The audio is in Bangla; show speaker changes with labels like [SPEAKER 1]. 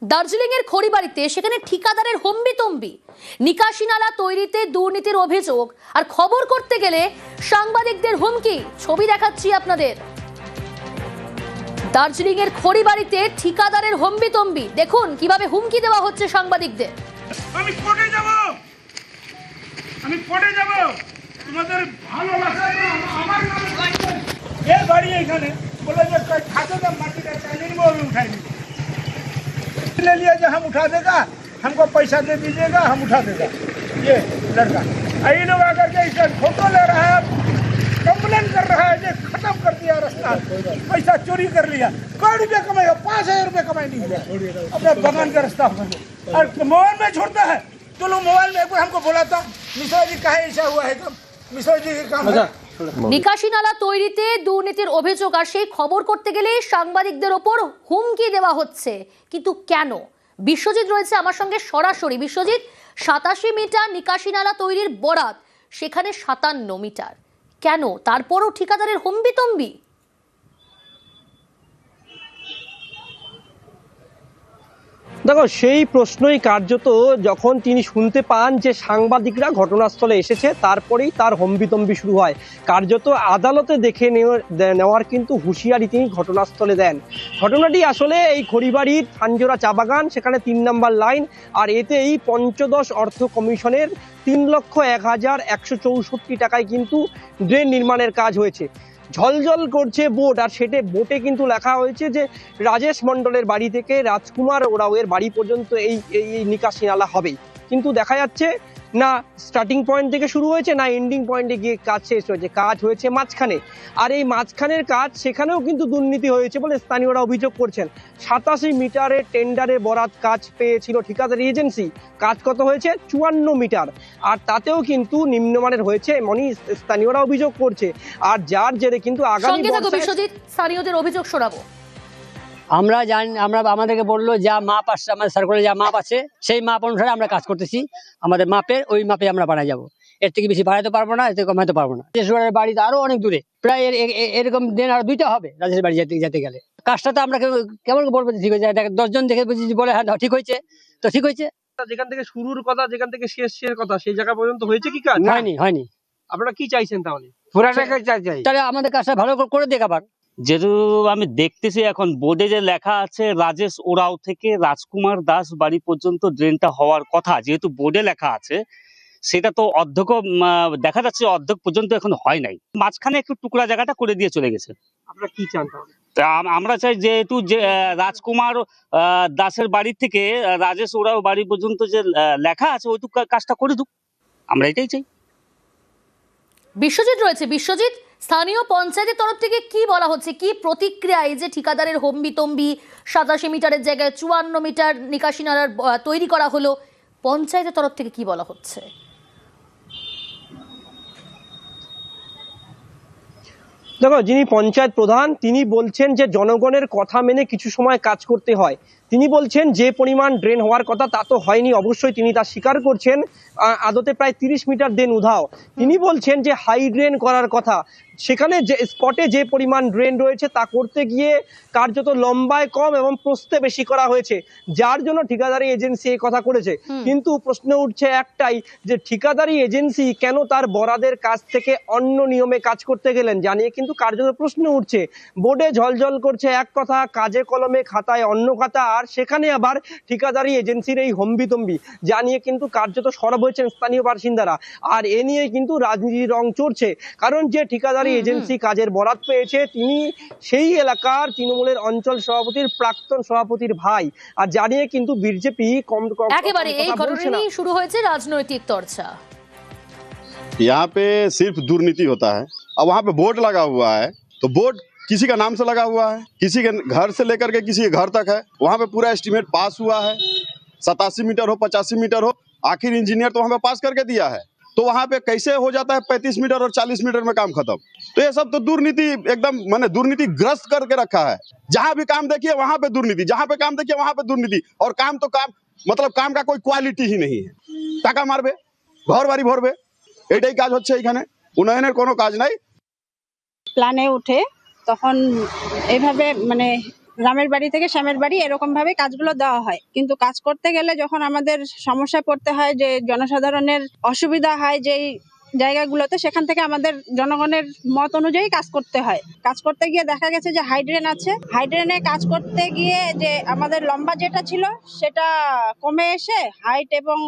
[SPEAKER 1] দার্জিলিং এর খড়িবাড়িতে সেখানে ঠিকাদারের হম্বিতম্বি, নিকাশি নালা তৈরিতে দুর্নীতির অভিযোগ আর খবর করতে গেলে সাংবাদিকদের হুমকি। ছবি দেখাচ্ছি আপনাদের। দার্জিলিং এর খড়িবাড়িতে ঠিকাদারের হম্বিতম্বি, দেখুন কিভাবে হুমকি দেওয়া হচ্ছে সাংবাদিকদের।
[SPEAKER 2] আমি কোর্টে যাব তোমাদের ভালো লাগা আমার ये गाड़ी है इन्होंने बोला जो खाते का माटी का चाइनिंग वो भी उठाई ले लिया जो हम उठा देगा, हमको पैसा दे दीजिएगा, हम उठा देगा। ये लड़का ये लोग आकर के इसका फोटो ले रहा है, कंप्लेन कर रहा है जो खत्म कर दिया रास्ता, पैसा चोरी कर लिया। 1 रुपया कमाएगा, 5000 रुपया कमाई नहीं हुआ, अपने बगान का रास्ता और मोबाइल में छोड़ता है। तो लोग मोबाइल में एक बार हमको बोला था मिश्रा जी कहे ऐसा हुआ है, कम मिश्रा जी के काम है।
[SPEAKER 1] নিকাশি নালা তৈরিতে দুর্নীতির অভিযোগ আর সেই খবর করতে গেলে সাংবাদিকদের ওপর হুমকি দেওয়া হচ্ছে। কিন্তু কেন? বিশ্বজিৎ রয়েছে আমার সঙ্গে সরাসরি। বিশ্বজিৎ, 87 মিটার নিকাশি নালা তৈরির বরাত, সেখানে 57 মিটার, কেন? তারপরও ঠিকাদারের হম্বিতম্বি।
[SPEAKER 3] দেখো, সেই প্রশ্নই কার্যত যখন তিনি শুনতে পান যে সাংবাদিকরা ঘটনাস্থলে এসেছে, তারপরেই তার হম্বিতম্বি শুরু হয়। কার্যত আদালতে দেখে নেওয়ার কিন্তু হুঁশিয়ারি তিনি ঘটনাস্থলে দেন। ঘটনাটি আসলে এই খড়িবাড়ির ফানজোড়া চা বাগান, সেখানে 3 নম্বর লাইন, আর এতেই পঞ্চদশ অর্থ কমিশনের 3,01,164 টাকায় কিন্তু ড্রেন নির্মাণের কাজ হয়েছে। ঝলঝল করছে বোট, আর সেটে বোটে কিন্তু লেখা হয়েছে যে রাজেশ মণ্ডলের বাড়ি থেকে রাজকুমার ওরাওয়ের বাড়ি পর্যন্ত এই নিকাশি নালা হবে। কিন্তু দেখা যাচ্ছে না স্টার্টিং পয়েন্ট থেকে শুরু হয়েছে, না এন্ডিং পয়েন্টে গিয়ে কাজ শেষ হয়েছে। কাজ হয়েছে মাঝখানে, আর এই মাঝখানের কাজ সেখানেও কিন্তু দুর্নীতি হয়েছে বলে স্থানীয়রা অভিযোগ করছেন। 87 মিটারের টেন্ডারে বরাত কাজ পেয়েছিল ঠিকাদারি এজেন্সি। কাজ কত হয়েছে? 54 মিটার, আর তাতেও কিন্তু নিম্নমানের হয়েছে এমনই স্থানীয়রা অভিযোগ করছে। আর যার জেরে কিন্তু আগামী
[SPEAKER 1] বিশ্বজিৎ, স্থানীয়দের অভিযোগ শোনাবো।
[SPEAKER 4] আমরা জানি, আমাদেরকে বললো যা মাপ আসছে, আমাদের সার্কুলে যা মাপ আছে সেই মাপ অনুসারে আমরা কাজ করতেছি। আমাদের মাপের ওই মাপে আমরা বানাই যাবো, এর থেকে বেশি বাড়াইতে পারবো না, এর থেকে কমাইতে পারবো না। রাজেশের বাড়িতে আরো অনেক দূরে, প্রায় এরকম দিন আর 2টা হবে রাজেশের বাড়ি যেতে গেলে। কাজটা তো আমরা কেমন বলবো ঠিক হয়েছে? 10 জন দেখে বলে হ্যাঁ ঠিক হয়েছে, তো ঠিক হয়েছে।
[SPEAKER 3] যেখান থেকে শুরুর কথা, যেখান থেকে শেষের কথা, সেই জায়গা পর্যন্ত হয়েছে কি কাজ?
[SPEAKER 4] হয়নি।
[SPEAKER 3] আপনারা কি চাইছেন তাহলে?
[SPEAKER 4] তাহলে আমাদের কাজটা ভালো করে দেখাবার।
[SPEAKER 5] যেহেতু আমি দেখতেছি এখন বোর্ডে যে লেখা আছে রাজেশ ওরাও থেকে রাজকুমার দাস বাড়ি পর্যন্ত ড্রেনটা হওয়ার কথা, যেহেতু বোর্ডে লেখা আছে, সেটা তো অর্ধেক দেখা যাচ্ছে, অর্ধেক পর্যন্ত এখন হয় নাই। মাঝখানে একটু টুকরা জায়গাটা করে দিয়ে চলে গেছে।
[SPEAKER 3] আপনারা কি চান তাহলে?
[SPEAKER 5] আমরা চাই যেহেতু যে রাজকুমার দাসের বাড়ি থেকে রাজেশ ওরাও বাড়ি পর্যন্ত যে লেখা আছে ওইটুকু কাজটা করে দিক, আমরা এটাই চাই।
[SPEAKER 1] বিশ্বজিৎ রয়েছে। বিশ্বজিৎ, স্থানীয় পঞ্চায়েতের তরফ থেকে কি বলা হচ্ছে, কি প্রতিক্রিয়া এই যে ঠিকাদারের হম্বিতম্বি, 87 মিটারের জায়গায় 54 মিটার নিকাশি নালার তৈরি করা হলো, পঞ্চায়েতের তরফ থেকে কি বলা হচ্ছে?
[SPEAKER 3] দেখো, যিনি পঞ্চায়েত প্রধান তিনি বলছেন যে জনগণের কথা মেনে কিছু সময় কাজ করতে হয়। তিনি বলছেন যে পরিমাণ ড্রেন হওয়ার কথা তা তো হয়নি, অবশ্যই তিনি তা স্বীকার করছেন। আদতে প্রায় 30 মিটার ড্রেন উধাও। তিনি বলছেন যে হাই ড্রেন করার কথা, সেখানে যে স্পটে যে পরিমাণ ড্রেন রয়েছে তা করতে গিয়ে কার্যত লম্বায় কম এবং প্রস্থে বেশি করা হয়েছে, যার জন্য ঠিকাদারি এজেন্সি এই কথা করেছে। কিন্তু প্রশ্ন উঠছে একটাই, যে ঠিকাদারি এজেন্সি কেন তার বরাদের কাজ থেকে অন্য নিয়মে কাজ করতে গেলেন, জানিয়ে কিন্তু কার্যত প্রশ্ন উঠছে। বোর্ডে ঝলঝল করছে এক কথা, কাজে কলমে খাতায় অন্য কথা, আর সেখানে আবার ঠিকাদারি এজেন্সির এই হম্বিতম্বি জানিয়ে কিন্তু কার্যত সরব হয়েছেন স্থানীয় বাসিন্দারা। আর এ নিয়ে কিন্তু রাজনীতির রং চড়ছে, কারণ যে ঠিকাদারি এজেন্সি কাজের বরাত পেয়েছে তিনি সেই এলাকার তৃণমূলের অঞ্চল সভাপতির প্রাক্তন সভাপতির ভাই, আর জানিয়ে কিন্তু বিজেপি
[SPEAKER 1] একেবারে এই ঘটনায় শুরু হয়েছে রাজনৈতিক চর্চা।
[SPEAKER 6] यहाँ पे सिर्फ दुर्नीति होता है। अब वहाँ पे बोर्ड लगा हुआ है, तो बोर्ड किसी का नाम से लगा हुआ है, किसी के घर से लेकर के किसी के घर तक है। वहाँ पे पूरा एस्टीमेट पास हुआ है, 87 मीटर हो 85 मीटर हो, आखिर इंजीनियर तो वहाँ पे पास करके दिया है। तो वहाँ पे कैसे हो जाता है 35 मीटर और 40 मीटर में काम खत्म? तो ये सब तो दुर्नीति, एकदम मैंने दुर्नीति ग्रस्त करके रखा है। जहाँ भी काम देखिए वहाँ पे दुर्नीति, जहाँ पे काम देखिए वहाँ पे दुर्नीति, और काम तो काम, मतलब काम का कोई क्वालिटी ही नहीं है। টাকা মারবে, ঘর বাড়ি ভরবে, এটাই কাজ হচ্ছে এখানে, উন্নয়নের কোনো কাজ নাই।
[SPEAKER 7] প্ল্যানে উঠে তখন এইভাবে মানে রামের বাড়ি থেকে শ্যামের বাড়ি এরকম ভাবে কাজগুলো দেওয়া হয়, কিন্তু কাজ করতে গেলে যখন আমাদের সমস্যায় পড়তে হয়, যে জনসাধারণের অসুবিধা হয় যেই জায়গাগুলোতে, সেখান থেকে আমাদের জনগণের মত অনুযায়ী কাজ করতে হয়। কাজ করতে গিয়ে দেখা গেছে যে হাইড্রেন আছে, হাইড্রেনে কাজ করতে গিয়ে যে আমাদের লম্বা যেটা ছিল সেটা কমে এসে হাইট এবং